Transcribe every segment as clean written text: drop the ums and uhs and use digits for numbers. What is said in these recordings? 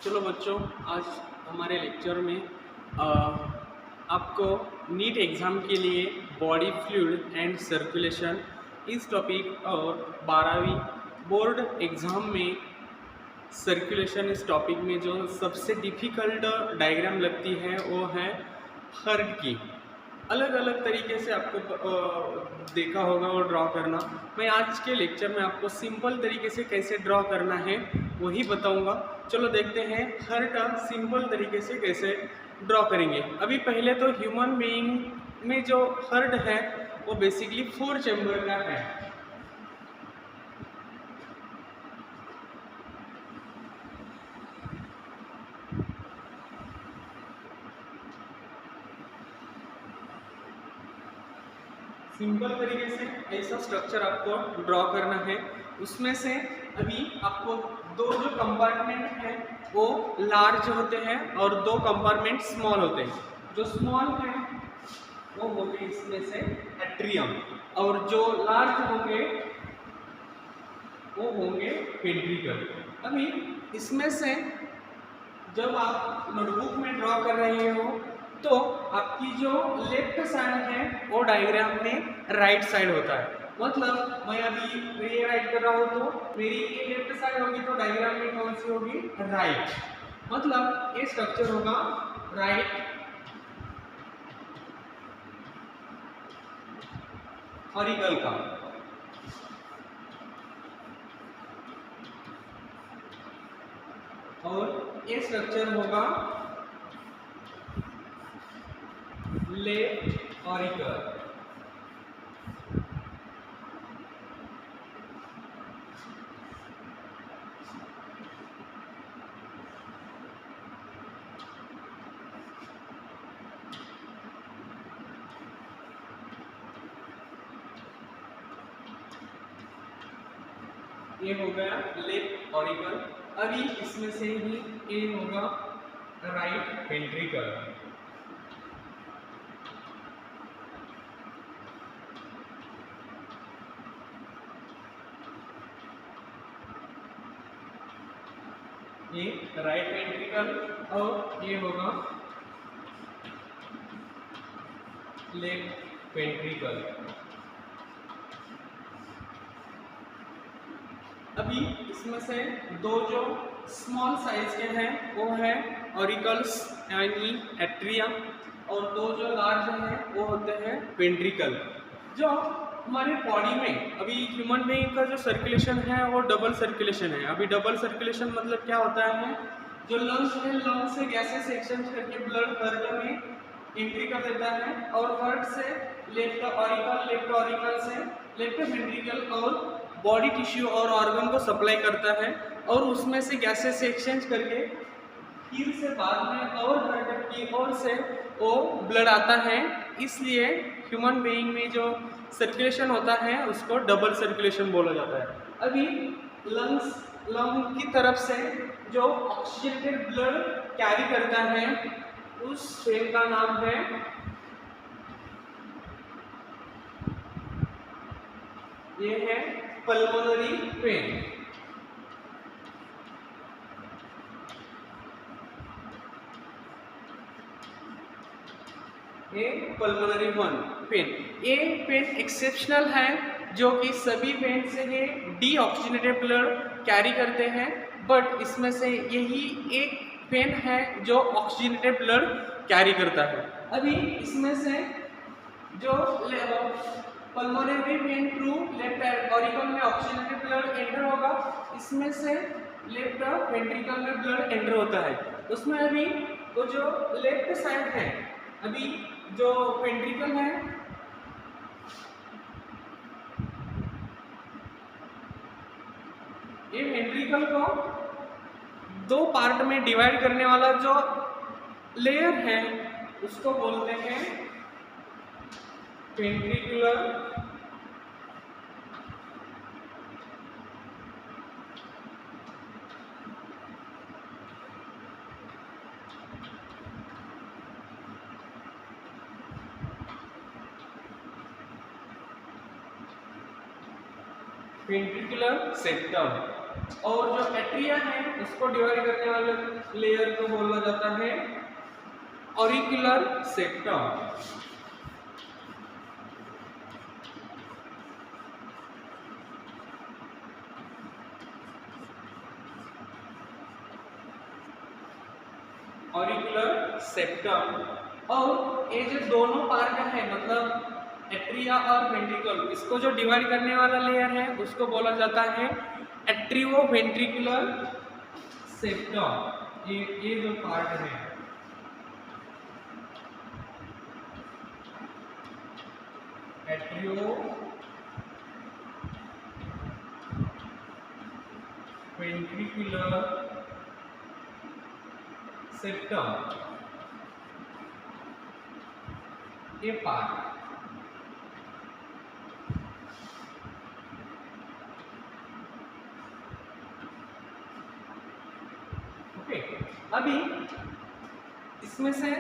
चलो बच्चों, आज हमारे लेक्चर में आ, आपको नीट एग्ज़ाम के लिए बॉडी फ्लूइड एंड सर्कुलेशन इस टॉपिक और 12वीं बोर्ड एग्ज़ाम में सर्कुलेशन इस टॉपिक में जो सबसे डिफ़िकल्ट डायग्राम लगती है वो है हर्ट की। अलग अलग तरीके से आपको देखा होगा और ड्रॉ करना। मैं आज के लेक्चर में आपको सिंपल तरीके से कैसे ड्रॉ करना है वही बताऊंगा। चलो देखते हैं हर्ट सिंपल तरीके से कैसे ड्रॉ करेंगे। अभी पहले तो ह्यूमन बीइंग में जो हर्ट है वो बेसिकली 4 चैम्बर का है। सिंपल तरीके से ऐसा स्ट्रक्चर आपको ड्रॉ करना है। उसमें से अभी आपको दो जो कंपार्टमेंट है वो लार्ज होते हैं और दो कंपार्टमेंट स्मॉल होते हैं। जो स्मॉल है वो होंगे इसमें से एट्रियम और जो लार्ज होंगे वो होंगे वेंट्रिकल। अभी इसमें से जब आप नोटबुक में ड्रॉ कर रहे हो तो आपकी जो लेफ्ट साइड है वो डायग्राम में राइट साइड होता है। मतलब मैं अभी ये राइट कर रहा हूँ तो मेरी ये लेफ्ट साइड होगी तो डायग्राम में कौन सी होगी? राइट। मतलब ये स्ट्रक्चर होगा राइट हॉरिकल का। और ये स्ट्रक्चर होगा लेफ्ट हॉरिकल। ये हो गया लेफ्ट हॉरिकल। अभी इसमें से ही ये होगा राइट वेंट्रिकल। ये राइट वेंट्रिकल और ये होगा लेफ्ट वेंट्रिकल। अभी इसमें से दो जो स्मॉल साइज के हैं वो है ऑरिकल्स यानी एट्रियम और दो जो लार्ज हैं वो होते हैं वेंट्रिकल। जो हमारे बॉडी में अभी ह्यूमन बीइंग का जो सर्कुलेशन है वो डबल सर्कुलेशन है। अभी डबल सर्कुलेशन मतलब क्या होता है? जो लंग्स है, लंग्स से गैसेस एक्सचेंज करके ब्लड हर्ट में एंट्री कर देता है और हर्ट से लेफ्ट ऑरिकल से लेफ्ट वेंट्रिकल और बॉडी टिश्यू और ऑर्गन को सप्लाई करता है और उसमें से गैसेस एक्सचेंज करके फिर से बाद में और हर्ट की ओर से वो ब्लड आता है। इसलिए ह्यूमन बीइंग में जो सर्कुलेशन होता है उसको डबल सर्कुलेशन बोला जाता है। अभी लंग की तरफ से जो ऑक्सीजनेटेड ब्लड कैरी करता है उस वेन का नाम है ये है पल्मोनरी वेन। ये पल्मोनरी वेन। ये वेन एक्सेप्शनल है जो कि सभी वेन से ये डीऑक्सीजनेटेड ब्लड कैरी करते हैं, बट इसमें से यही एक वेन है जो ऑक्सीजनेटेड ब्लड कैरी करता है। अभी इसमें से जो pulmonary vein through left auricle में ऑक्सीजनेटेड ब्लड एंटर होगा, इसमें से लेफ्ट वेंट्रिकल में ब्लड एंटर होता है। उसमें अभी वो जो लेफ्ट साइड है, अभी जो वेंट्रिकल है ये वेंट्रिकल को दो पार्ट में डिवाइड करने वाला जो लेयर है उसको बोलते हैं वेंट्रिकुलर सेप्टम। और जो एट्रिया है उसको डिवाइड करने वाले लेयर को बोला जाता है ऑरिकुलर सेप्टम। Auricular septum. और ये जो दोनों पार्ट है मतलब एट्रिया और वेंट्रिकल, इसको जो डिवाइड करने वाला लेयर है उसको बोला जाता है एट्रियो वेंट्रिकुलर सेप्टम। ये जो पार्ट है एट्रियो वेंट्रिकुलर सेप्टम, ये पार्ट। ओके, अभी इसमें से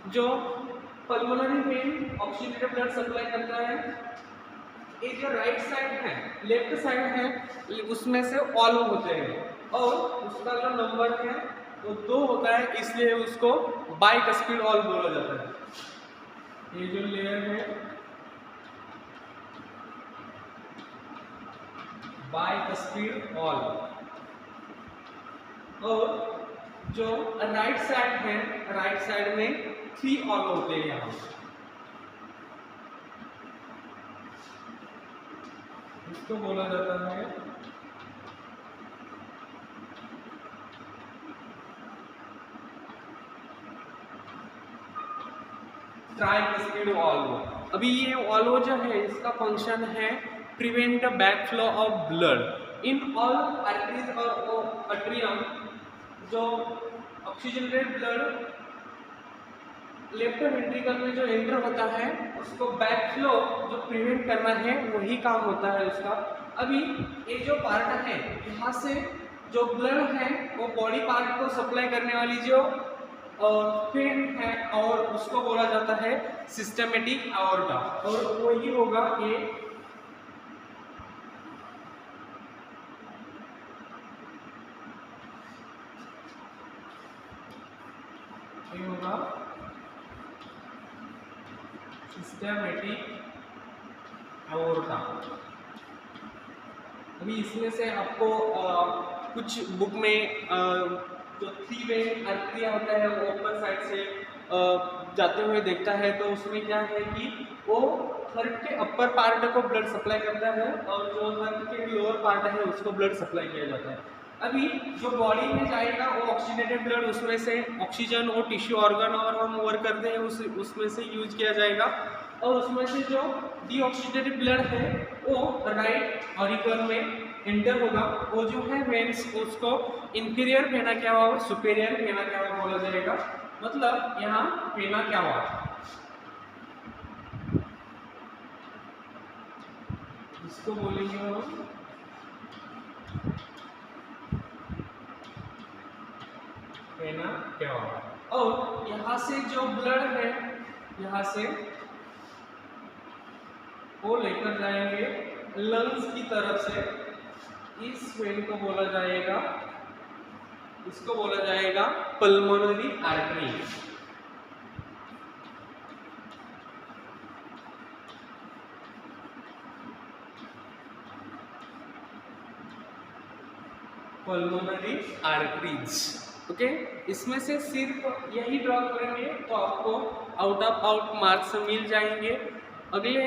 जो pulmonary when oxygenated blood supply करता है, ये जो राइट साइड है लेफ्ट साइड है उसमें से ऑल होते हैं और उसका जो नंबर है वो 2 होता है, इसलिए उसको बाइकस्पिड ऑल बोला जाता है। ये जो लेयर है बाइकस्पिड ऑल, और जो राइट साइड है राइट साइड में 3 ऑल होते हैं यहाँ। इसको बोला जाता है ट्राइकस्पिड ऑल्वो। अभी ये ऑल्वो जो है इसका फंक्शन है prevent the back flow of blood in all arteries और अट्रियम। जो ऑक्सीजनेटेड ब्लड लेफ्ट वेंट्रिकल में जो एंटर होता है उसको बैक फ्लो जो प्रिवेंट करना है वही काम होता है उसका। अभी ये जो पार्ट है यहाँ से जो ब्लड है वो बॉडी पार्ट को सप्लाई करने वाली जो फिन है और उसको बोला जाता है सिस्टमेटिक आयोर्टा, और वही होगा ये होगा सिस्टमेटिक आयोर्टा। अभी इसमें से आपको कुछ बुक में जो 3 वेन आर्टरिया होता है वो ऊपर साइड से जाते हुए देखता है, तो उसमें क्या है कि वो हार्ट के अपर पार्ट को ब्लड सप्लाई करता है और जो हार्ट के लोअर पार्ट है उसको ब्लड सप्लाई किया जाता है। अभी जो बॉडी में जाएगा वो ऑक्सीजनेटेड ब्लड उसमें से ऑक्सीजन और टिश्यू ऑर्गन और हम वर्क करते हैं उसमें से यूज किया जाएगा, और उसमें से जो डीऑक्सीजनेटेड ब्लड है वो राइट ऑरिकल में एंटर होगा। वो जो है वेन्स उसको इंफीरियर वेना क्यावा और सुपेरियर वेना क्यावा बोला जाएगा। मतलब यहाँ वेना क्यावा इसको बोलेंगे हम वेना क्यावा। और यहाँ से जो ब्लड है यहाँ से वो लेकर जाएंगे लंग्स की तरफ से, इस वेन को बोला जाएगा, इसको बोला जाएगा pulmonary artery. Pulmonary arteries. Okay, इसमें से सिर्फ यही ड्रॉ करेंगे तो आपको आउट ऑफ आउट मार्क्स मिल जाएंगे। अगले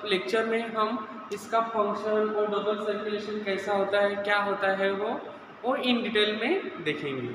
लेक्चर में हम इसका फंक्शन और डबल सर्कुलेशन कैसा होता है क्या होता है वो इन डिटेल में देखेंगे।